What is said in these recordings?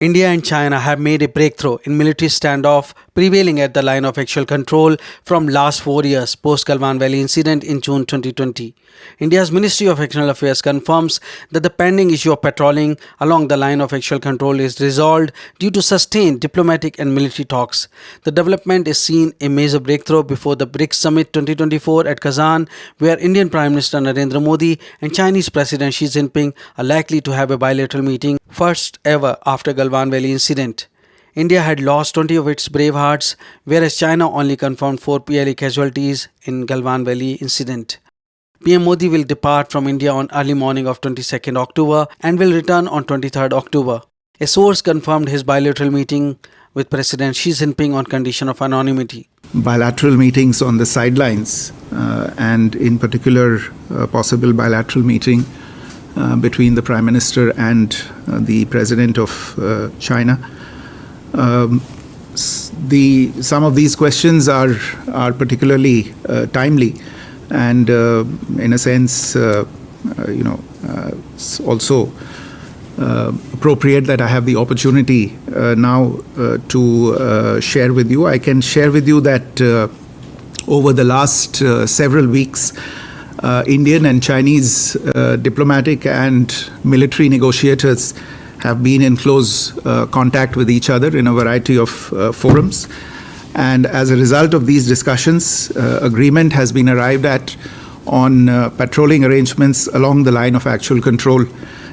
India and China have made a breakthrough in military standoff, prevailing at the line of actual control from last 4 years post Galwan Valley incident in June 2020. India's Ministry of External Affairs confirms that the pending issue of patrolling along the line of actual control is resolved due to sustained diplomatic and military talks. The development is seen a major breakthrough before the BRICS Summit 2024 at Kazan, where Indian Prime Minister Narendra Modi and Chinese President Xi Jinping are likely to have a bilateral meeting, first ever after Galwan Valley incident. India had lost 20 of its bravehearts, whereas China only confirmed 4 PLA casualties in Galwan Valley incident. PM Modi will depart from India on early morning of 22nd October and will return on 23rd October. A source confirmed his bilateral meeting with President Xi Jinping on condition of anonymity. Bilateral meetings on the sidelines, and in particular, possible bilateral meeting between the Prime Minister and the President of China. Some of these questions are particularly timely, and in a sense, it's also appropriate that I have the opportunity now to share with you. I can share with you that over the last several weeks, Indian and Chinese diplomatic and military negotiators have been in close contact with each other in a variety of forums. And as a result of these discussions, agreement has been arrived at on patrolling arrangements along the line of actual control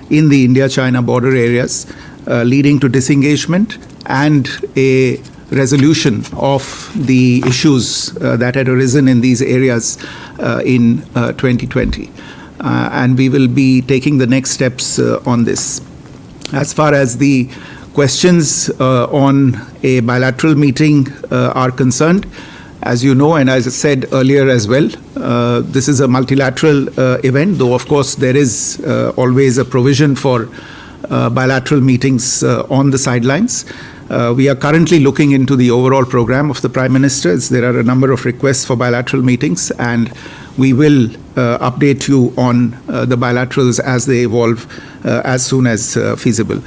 in the India-China border areas, leading to disengagement and a resolution of the issues that had arisen in these areas in 2020. And we will be taking the next steps on this. As far as the questions on a bilateral meeting are concerned, as you know, and as I said earlier as well, this is a multilateral event, though of course there is always a provision for bilateral meetings on the sidelines. We are currently looking into the overall program of the Prime Minister. There are a number of requests for bilateral meetings, and we will update you on the bilaterals as they evolve as soon as feasible.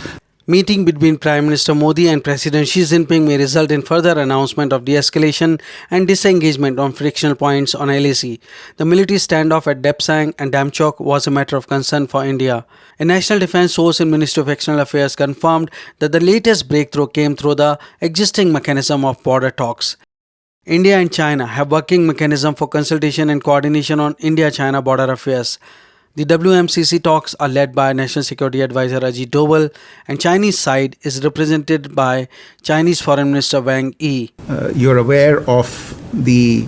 Meeting between Prime Minister Modi and President Xi Jinping may result in further announcement of de-escalation and disengagement on frictional points on LAC. The military standoff at Depsang and Damchok was a matter of concern for India. A national defense source in Ministry of External Affairs confirmed that the latest breakthrough came through the existing mechanism of border talks. India and China have working mechanism for consultation and coordination on India-China border affairs. The WMCC talks are led by National Security Advisor Ajit Doval, and Chinese side is represented by Chinese Foreign Minister Wang Yi. You're aware of the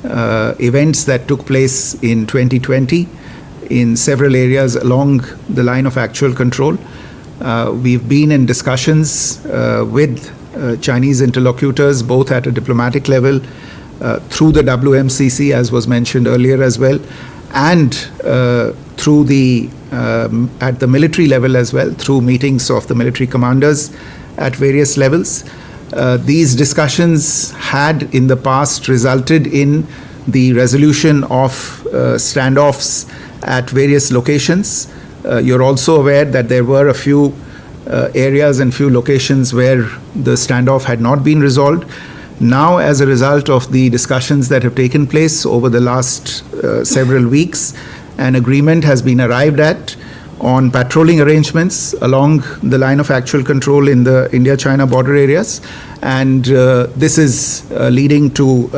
events that took place in 2020 in several areas along the line of actual control. We've been in discussions with Chinese interlocutors, both at a diplomatic level, through the WMCC, as was mentioned earlier as well, and through the at the military level as well, through meetings of the military commanders at various levels. These discussions had in the past resulted in the resolution of standoffs at various locations. You're also aware that there were a few areas and few locations where the standoff had not been resolved. Now, as a result of the discussions that have taken place over the last several weeks, an agreement has been arrived at on patrolling arrangements along the line of actual control in the India-China border areas. And this is leading to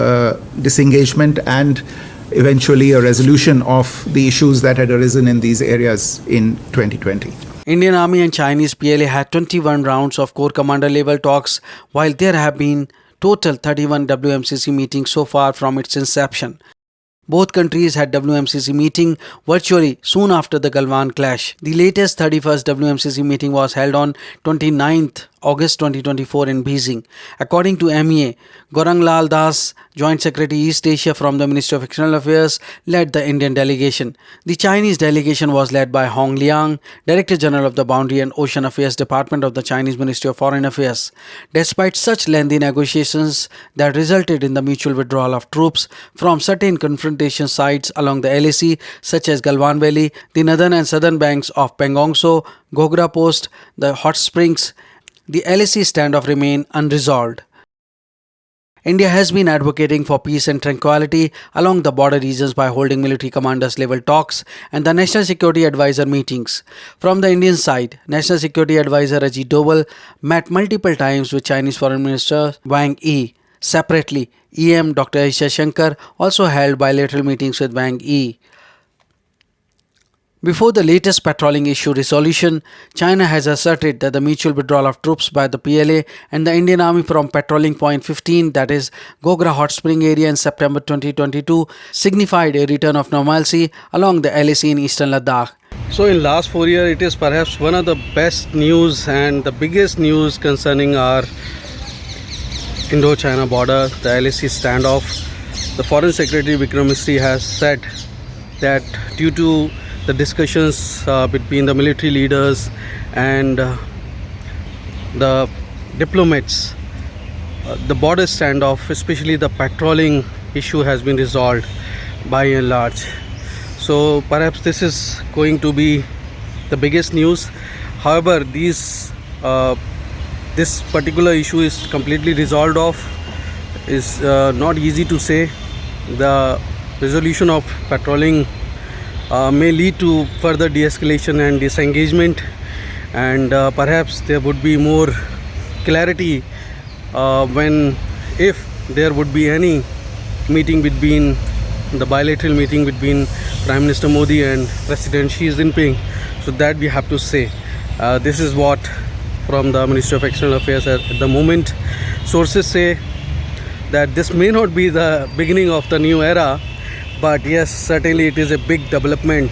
disengagement and eventually a resolution of the issues that had arisen in these areas in 2020. Indian Army and Chinese PLA had 21 rounds of Corps Commander level talks, while there have been total 31 WMCC meetings so far from its inception. Both countries had WMCC meeting virtually soon after the Galwan clash. The latest 31st WMCC meeting was held on 29th August 2024 in Beijing. According to MEA, Gaurang Lal Das, Joint Secretary East Asia from the Ministry of External Affairs, led the Indian delegation. The Chinese delegation was led by Hong Liang, Director General of the Boundary and Ocean Affairs Department of the Chinese Ministry of Foreign Affairs. Despite such lengthy negotiations that resulted in the mutual withdrawal of troops from certain confrontation sites along the LAC, such as Galwan Valley, the northern and southern banks of Pengongso, Gogra Post, the hot springs, the LAC standoff remain unresolved. India has been advocating for peace and tranquility along the border regions by holding military commanders level talks and the National Security Advisor meetings. From the Indian side, National Security Advisor Ajit Doval met multiple times with Chinese Foreign Minister Wang Yi. Separately, EM Dr. S. Jaishankar also held bilateral meetings with Wang Yi. Before the latest patrolling issue resolution, China has asserted that the mutual withdrawal of troops by the PLA and the Indian Army from patrolling point 15, that is Gogra Hot Spring area in September 2022, signified a return of normalcy along the LAC in eastern Ladakh. So in last 4 years, it is perhaps one of the best news and the biggest news concerning our Indo-China border, the LAC standoff. The Foreign Secretary Vikram Misri has said that due to the discussions between the military leaders and the diplomats, the border standoff, especially the patrolling issue, has been resolved by and large. So perhaps this is going to be the biggest news. However, this particular issue is completely resolved off. Is not easy to say. The resolution of patrolling may lead to further de-escalation and disengagement, and perhaps there would be more clarity if there would be any meeting between the bilateral meeting between Prime Minister Modi and President Xi Jinping. So that we have to say. This is what from the Ministry of External Affairs at the moment. Sources say that this may not be the beginning of the new era, but yes, certainly it is a big development.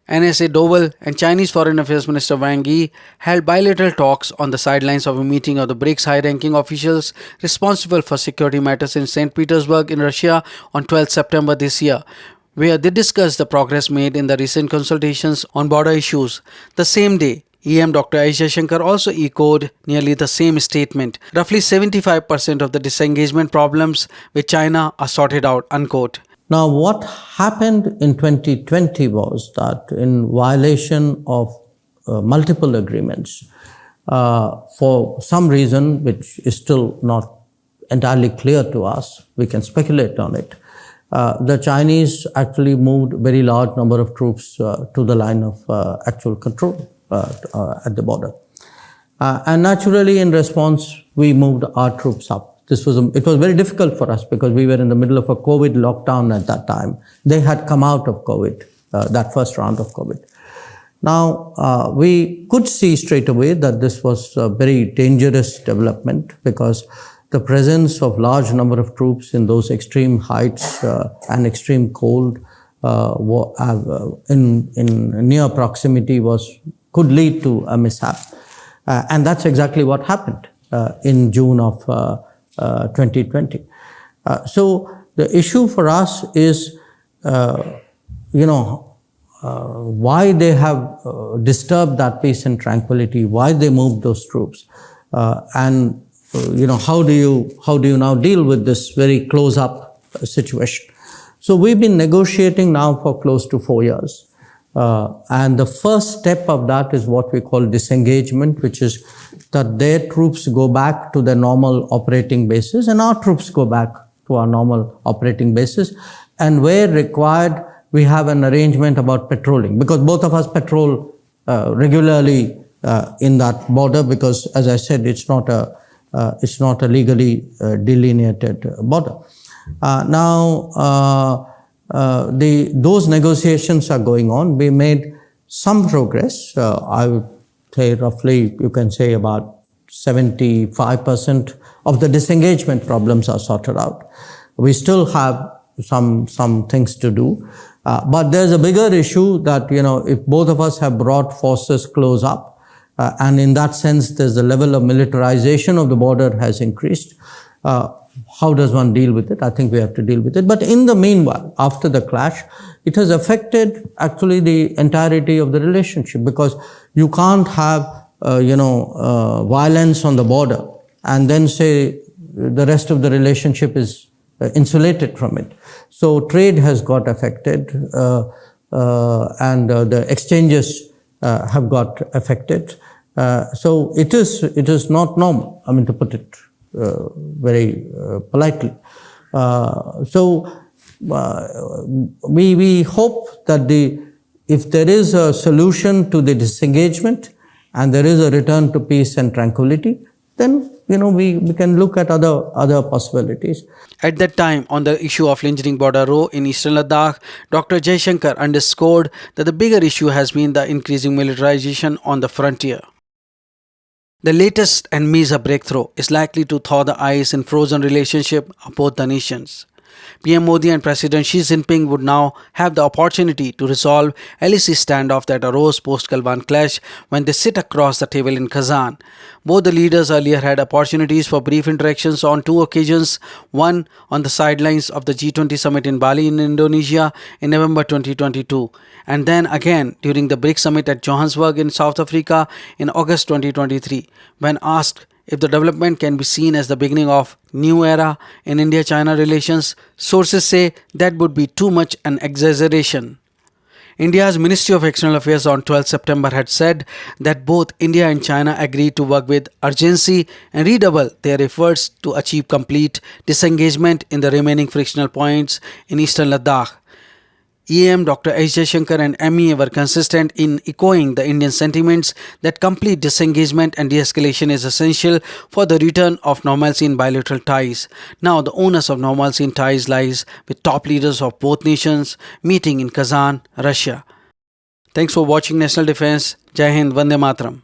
NSA Doval and Chinese Foreign Affairs Minister Wang Yi held bilateral talks on the sidelines of a meeting of the BRICS high-ranking officials responsible for security matters in St. Petersburg in Russia on 12 September this year, where they discussed the progress made in the recent consultations on border issues. The same day, EM Dr. S. Jaishankar also echoed nearly the same statement. Roughly 75% of the disengagement problems with China are sorted out, unquote. Now, what happened in 2020 was that in violation of multiple agreements, for some reason which is still not entirely clear to us, we can speculate on it, the Chinese actually moved a very large number of troops to the line of actual control at the border. And naturally, in response, we moved our troops up. It was very difficult for us because we were in the middle of a COVID lockdown at that time. They had come out of COVID, that first round of COVID. Now, we could see straight away that this was a very dangerous development because the presence of large number of troops in those extreme heights and extreme cold in near proximity could lead to a mishap. And that's exactly what happened in June of 2020. So the issue for us is, why they have disturbed that peace and tranquility, why they moved those troops, and how do you now deal with this very close-up situation? So we've been negotiating now for close to 4 years. And the first step of that is what we call disengagement, which is that their troops go back to their normal operating bases and our troops go back to our normal operating bases. And where required, we have an arrangement about patrolling, because both of us patrol regularly in that border, because as I said, it's not a legally delineated border. Those negotiations are going on. We made some progress. I would say roughly, you can say about 75% of the disengagement problems are sorted out. We still have some things to do. But there's a bigger issue that, if both of us have brought forces close up, and in that sense, there's the level of militarization of the border has increased. How does one deal with it? I think we have to deal with it. But in the meanwhile, after the clash, it has affected actually the entirety of the relationship, because you can't have, violence on the border and then say the rest of the relationship is insulated from it. So trade has got affected, and the exchanges have got affected. So it is not normal. I mean, to put it very politely. We hope that if there is a solution to the disengagement and there is a return to peace and tranquility, then we can look at other possibilities. At that time, on the issue of lingering border row in eastern Ladakh, Dr. Jaishankar underscored that the bigger issue has been the increasing militarization on the frontier. The latest and major breakthrough is likely to thaw the ice in frozen relationship of both the nations. PM Modi and President Xi Jinping would now have the opportunity to resolve LAC standoff that arose post-Galwan clash when they sit across the table in Kazan. Both the leaders earlier had opportunities for brief interactions on two occasions, one on the sidelines of the G20 summit in Bali in Indonesia in November 2022, and then again during the BRICS Summit at Johannesburg in South Africa in August 2023. When asked if the development can be seen as the beginning of new era in India-China relations, sources say that would be too much an exaggeration. India's Ministry of External Affairs on 12 September had said that both India and China agreed to work with urgency and redouble their efforts to achieve complete disengagement in the remaining frictional points in eastern Ladakh. EM Dr. S. Jaishankar and MEA were consistent in echoing the Indian sentiments that complete disengagement and de-escalation is essential for the return of normalcy in bilateral ties. Now, the onus of normalcy in ties lies with top leaders of both nations meeting in Kazan, Russia. Thanks for watching National Defense. Jai Hind, Vande Mataram.